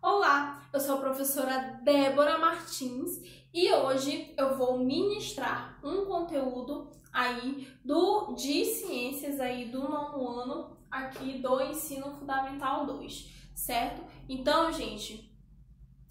Olá, eu sou a professora Débora Martins e hoje eu vou ministrar um conteúdo aí de ciências aí do nono ano aqui do Ensino Fundamental 2, certo? Então, gente,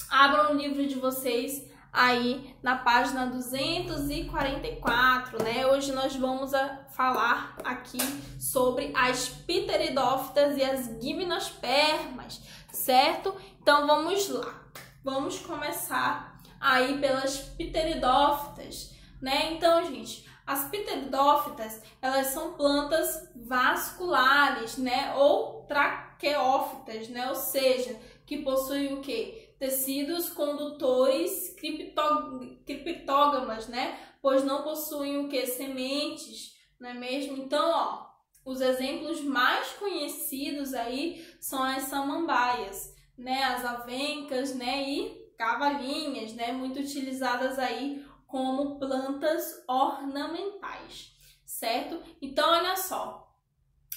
abram o livro de vocês aí na página 244, né? Hoje nós vamos falar aqui sobre as pteridófitas e as gimnospermas, certo? Então vamos lá. Vamos começar aí pelas pteridófitas, né? Então, gente, as pteridófitas, elas são plantas vasculares, né? Ou traqueófitas, né? Ou seja, que possuem o quê? Tecidos condutores criptógamas, né? Pois não possuem o que? Sementes, não é mesmo? Então, ó, os exemplos mais conhecidos aí são as samambaias, né? As avencas, né? E cavalinhas, né? Muito utilizadas aí como plantas ornamentais, certo? Então, olha só.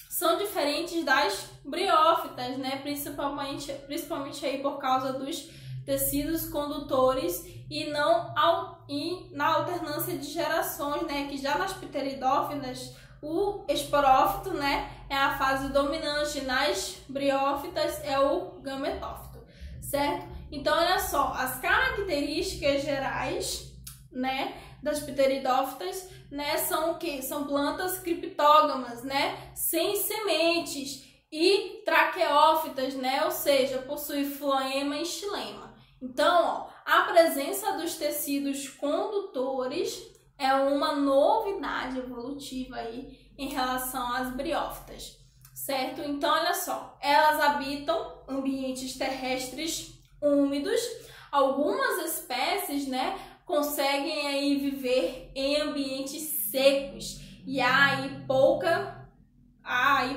São diferentes das briófitas, né? Principalmente aí por causa dos tecidos condutores e na alternância de gerações, né? Que já nas pteridófitas o esporófito, né, é a fase dominante, nas briófitas é o gametófito, certo? Então, olha só, as características gerais, né, das pteridófitas, né, são o que? São plantas criptógamas, né, sem sementes, e traqueófitas, né, ou seja, possui floema e xilema. Então, ó, a presença dos tecidos condutores é uma novidade evolutiva aí em relação às briófitas, certo? Então, olha só, elas habitam ambientes terrestres úmidos. Algumas espécies, né, conseguem aí viver em ambientes secos e há aí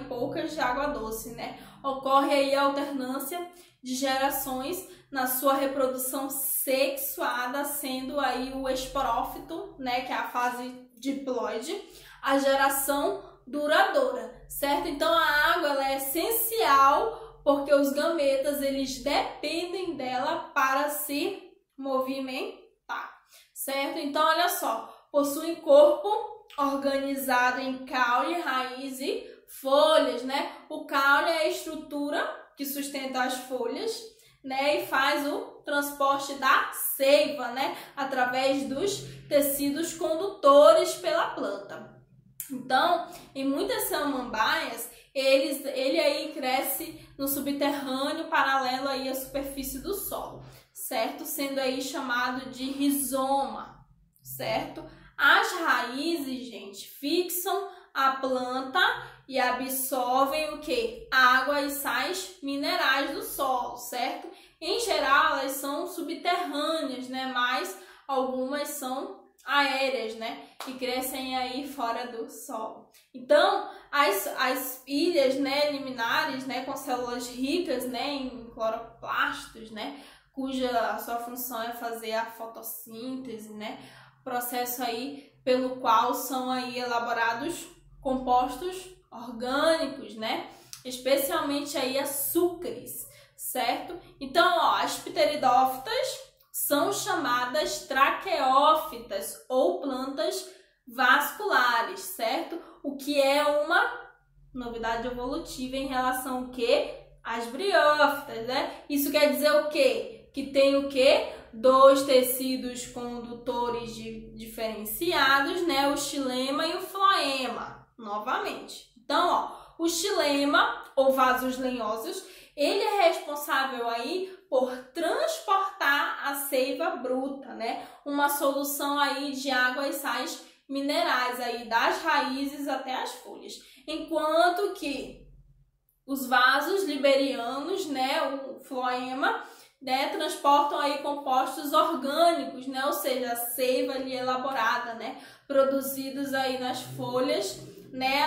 poucas de água doce, né? Ocorre aí a alternância de gerações na sua reprodução sexuada, sendo aí o esporófito, né, que é a fase diploide, a geração duradoura, certo? Então a água ela é essencial porque os gametas eles dependem dela para se movimentar, certo? Então olha só, possuem corpo organizado em caule, raiz e folhas, né? O caule é a estrutura que sustenta as folhas, né, e faz o transporte da seiva, né, através dos tecidos condutores pela planta. Então, em muitas samambaias, ele aí cresce no subterrâneo, paralelo aí à superfície do solo, certo? Sendo aí chamado de rizoma, certo? As raízes, gente, fixam a planta e absorvem o que? Água e sais minerais do solo, certo? Em geral, elas são subterrâneas, né? Mas algumas são aéreas, né? Que crescem aí fora do solo. Então, as ilhas, né, liminares, né, com células ricas, né, em cloroplastos, né, cuja a sua função é fazer a fotossíntese, né? Processo aí pelo qual são aí elaborados compostos orgânicos, né? Especialmente aí açúcares, certo? Então, ó, as pteridófitas são chamadas traqueófitas ou plantas vasculares, certo? O que é uma novidade evolutiva em relação ao quê? Às briófitas, né? Isso quer dizer o quê? Que tem o quê? Dois tecidos condutores diferenciados, né? O xilema e o floema, novamente. Então, ó, o xilema, ou vasos lenhosos, ele é responsável aí por transportar a seiva bruta, né? Uma solução aí de água e sais minerais aí das raízes até as folhas. Enquanto que os vasos liberianos, né, o floema, né, transportam aí compostos orgânicos, né, ou seja, a seiva ali elaborada, né, produzidos aí nas folhas, né,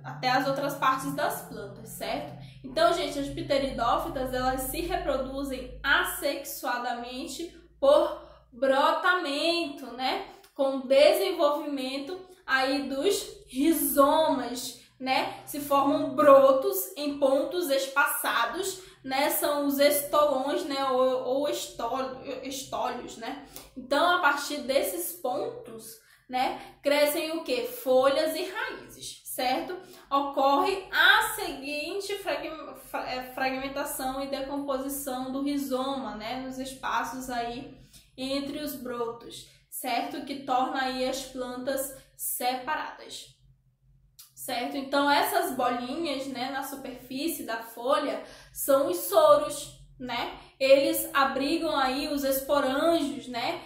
até as outras partes das plantas, certo? Então, gente, as pteridófitas, elas se reproduzem assexuadamente por brotamento, né, com desenvolvimento aí dos rizomas, né, se formam brotos em pontos espaçados né, são os estolões, né, ou estólios, né? Então, a partir desses pontos, né, crescem o que? Folhas e raízes, certo? Ocorre a seguinte fragmentação e decomposição do rizoma, né, nos espaços aí entre os brotos, certo? Que torna aí as plantas separadas, certo? Então, essas bolinhas, né, na superfície da folha são os soros, né? Eles abrigam aí os esporângios, né,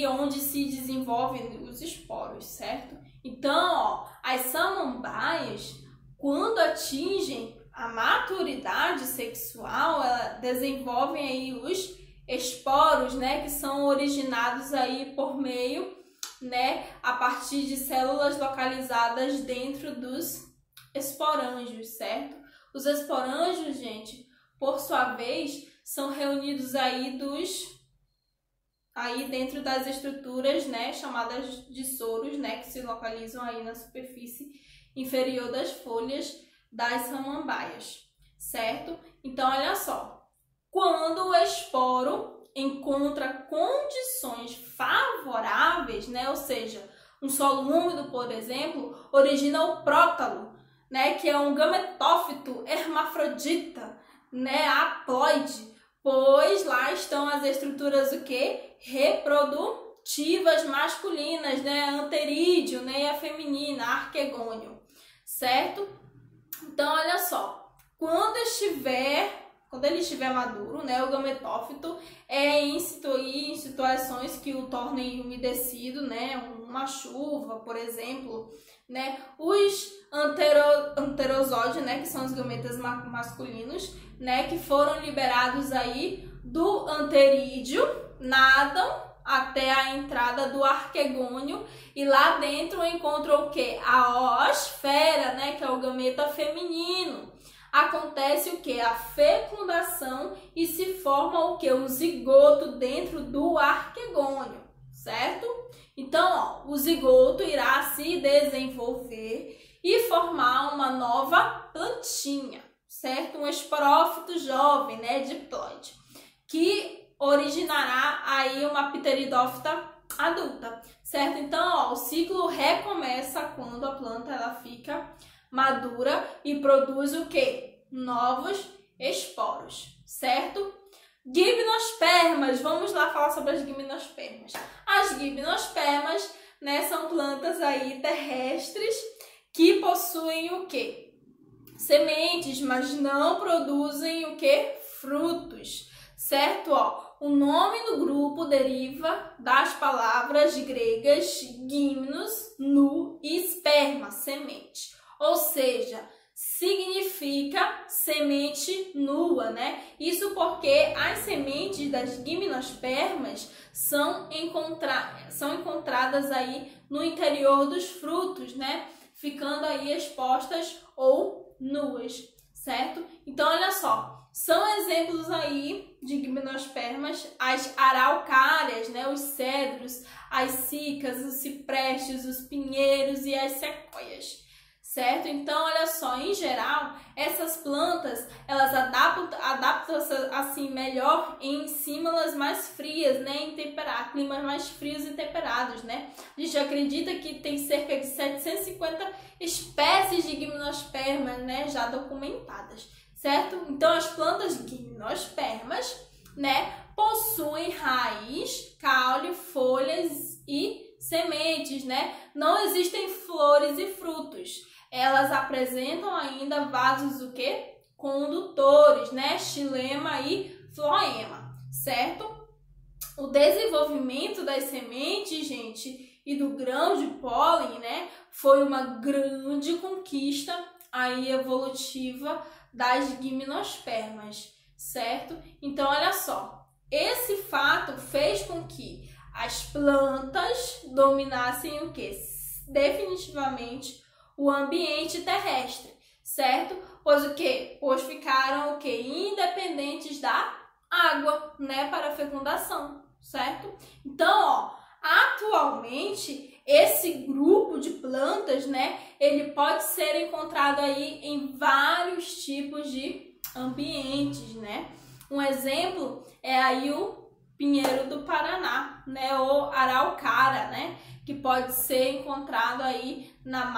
onde se desenvolvem os esporos, certo? Então, ó, as samambaias, quando atingem a maturidade sexual, elas desenvolvem aí os esporos, né, que são originados aí por meio, né, a partir de células localizadas dentro dos esporângios, certo? Os esporângios, gente, por sua vez, são reunidos aí dentro das estruturas, né, chamadas de soros, né, que se localizam aí na superfície inferior das folhas das samambaias, certo? Então, olha só, quando o esporo encontra condições favoráveis, né, ou seja, um solo úmido, por exemplo, origina o prótalo, né, que é um gametófito hermafrodita, né, haploide, pois lá estão as estruturas o quê? Reprodutivas masculinas, né, anterídeo, né, e a feminina, arquegônio, certo? Então, olha só, quando ele estiver maduro, né, o gametófito é em situações que o tornem umedecido, né, uma chuva, por exemplo, né, os anterosóides, né, que são os gametas masculinos, né, que foram liberados aí do anterídeo, nadam até a entrada do arquegônio e lá dentro encontram o que? A oosfera, né, que é o gameta feminino. Acontece o que? A fecundação e se forma o que? O zigoto dentro do arquegônio, certo? Então, ó, o zigoto irá se desenvolver e formar uma nova plantinha, certo? Um esporófito jovem, né, diploide, que originará aí uma pteridófita adulta, certo? Então, ó, o ciclo recomeça quando a planta ela fica madura e produz o que? Novos esporos, certo? Gimnospermas, vamos lá falar sobre as gimnospermas. As gimnospermas, né, são plantas aí terrestres que possuem o que? Sementes, mas não produzem o que? Frutos, certo? Ó, o nome do grupo deriva das palavras gregas gimnos, nu e esperma, semente. Ou seja, significa semente nua, né? Isso porque as sementes das gimnospermas são encontradas aí no interior dos frutos, né? Ficando aí expostas ou nuas, certo? Então, olha só, são exemplos aí de gimnospermas as araucárias, né? Os cedros, as cicas, os ciprestes, os pinheiros e as sequoias, certo? Então, olha só, em geral, essas plantas, elas adaptam-se assim melhor em címalas mais frias, né? Em climas mais frios e temperados, né? A gente acredita que tem cerca de 750 espécies de gimnospermas, né? Já documentadas, certo? Então, as plantas gimnospermas, né? Possuem raiz, caule, folhas e sementes, né? Não existem flores e frutos. Elas apresentam ainda vasos o quê? Condutores, né? Xilema e floema, certo? O desenvolvimento das sementes, gente, e do grão de pólen, né? Foi uma grande conquista aí evolutiva das gimnospermas, certo? Então, olha só, esse fato fez com que as plantas dominassem o quê? Definitivamente o ambiente terrestre, certo? Pois o quê? Pois ficaram o quê? Independentes da água, né, para a fecundação, certo? Então, ó, atualmente esse grupo de plantas, né, ele pode ser encontrado aí em vários tipos de ambientes, né? Um exemplo é aí o pinheiro do Paraná, né? Ou araucária, né? Que pode ser encontrado aí nas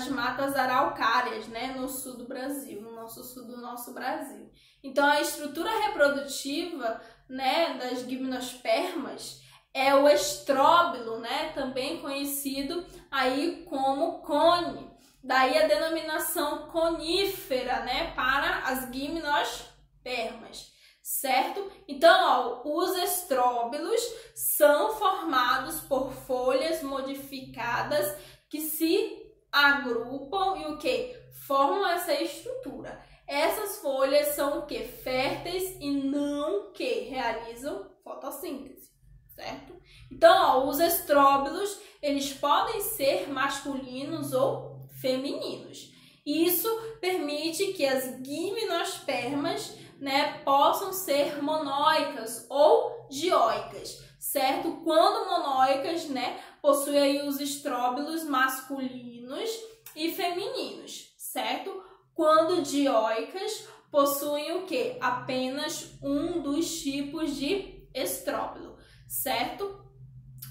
matas araucárias, né? No sul do Brasil, no sul do nosso Brasil. Então, a estrutura reprodutiva, né, das gimnospermas é o estróbilo, né? Também conhecido aí como cone. Daí a denominação conífera, né, para as gimnospermas, certo? Então, ó, os estróbilos são formados por folhas modificadas que se agrupam e o que? Formam essa estrutura. Essas folhas são o que? Férteis e não que realizam fotossíntese, certo? Então, ó, os estróbilos, eles podem ser masculinos ou femininos. Isso permite que as gimnospermas, né, possam ser monóicas ou dioicas, certo? Quando monóicas, né, possuem aí os estróbilos masculinos e femininos, certo? Quando dioicas, possuem o que? Apenas um dos tipos de estróbilo, certo?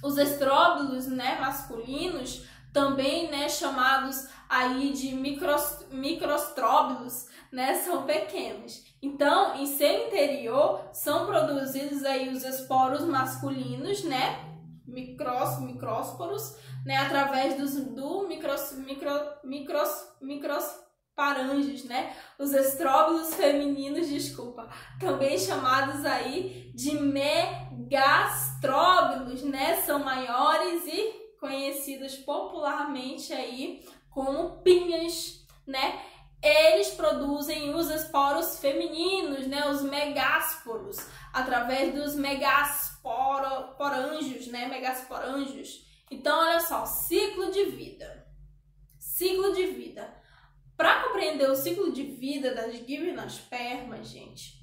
Os estróbilos, né, masculinos, também, né, chamados aí de microstróbilos, né, são pequenos. Então, em seu interior, são produzidos aí os esporos masculinos, né, micrósporos, né, através do microsporângios, né, os estróbilos femininos, desculpa, também chamados aí de megastróbilos, né, são maiores e conhecidos popularmente aí como pinhas, né? Eles produzem os esporos femininos, né? Os megásporos, através dos megasporângios, né? Megasporângios. Então, olha só, ciclo de vida. Ciclo de vida. Para compreender o ciclo de vida das gimnospermas, gente,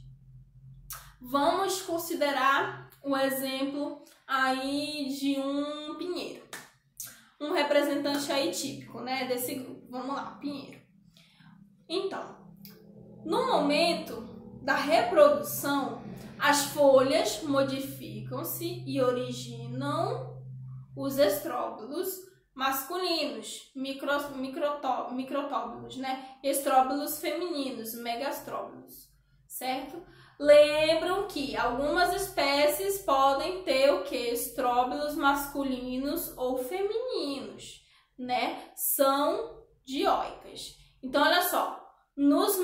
vamos considerar o exemplo aí de um pinheiro. Um representante aí típico, né, desse grupo. Vamos lá, pinheiro. Então, no momento da reprodução, as folhas modificam-se e originam os estróbilos masculinos, microtóbilos, né, estróbilos femininos, megastróbilos, certo? Lembram que algumas espécies podem ter o que? Estróbilos masculinos ou femininos, né? São dioicas. Então, olha só, nos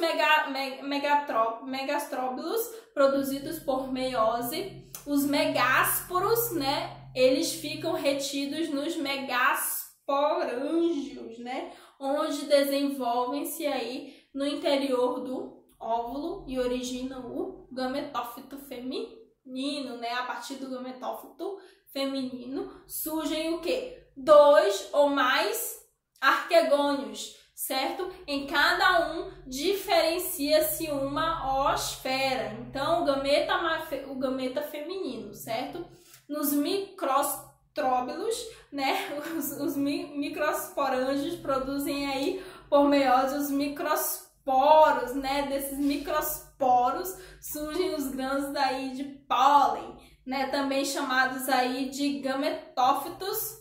megastróbilos produzidos por meiose, os megásporos, né? Eles ficam retidos nos megasporângios, né? Onde desenvolvem-se aí no interior do óvulo e originam o gametófito feminino, né? A partir do gametófito feminino surgem o quê? 2 ou mais arquegônios, certo? Em cada um diferencia-se uma oosfera. Então, o gameta feminino, certo? Nos microstróbilos, né? Os microsporângios produzem aí por meiose os microsporos, né? Desses microsporos surgem os grãos daí de pólen, né? Também chamados aí de gametófitos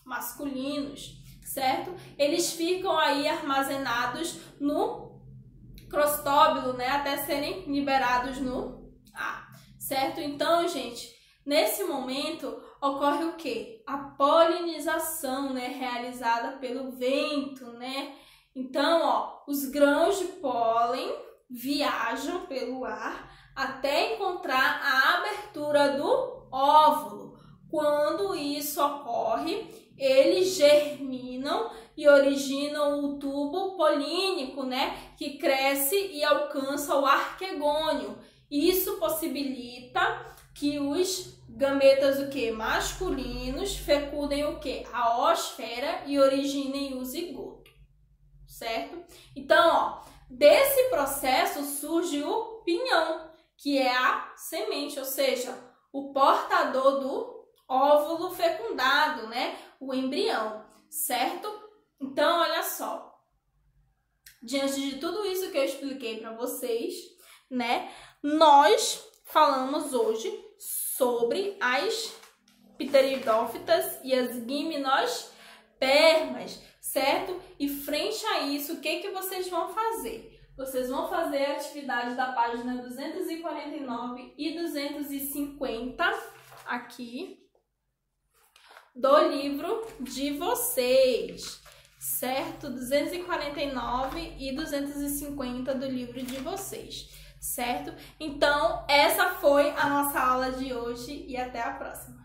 masculinos, certo? Eles ficam aí armazenados no crostóbilo, né? Até serem liberados no ar, certo? Então, gente, nesse momento ocorre o quê? A polinização, né? Realizada pelo vento, né? Então, ó, os grãos de pólen viajam pelo ar até encontrar a abertura do óvulo. Quando isso ocorre, eles germinam e originam o tubo polínico, né, que cresce e alcança o arquegônio. Isso possibilita que os gametas o quê? Masculinos fecundem o quê? A oosfera e originem o zigoto, certo? Então, ó, desse processo surge o pinhão, que é a semente, ou seja, o portador do óvulo fecundado, né? O embrião, certo? Então, olha só. diante de tudo isso que eu expliquei para vocês, né, nós falamos hoje sobre as pteridófitas e as gimnospermas, certo? E frente a isso, o que vocês vão fazer? Vocês vão fazer a atividade da página 249 e 250 aqui do livro de vocês, certo? 249 e 250 do livro de vocês, certo? Então, essa foi a nossa aula de hoje e até a próxima.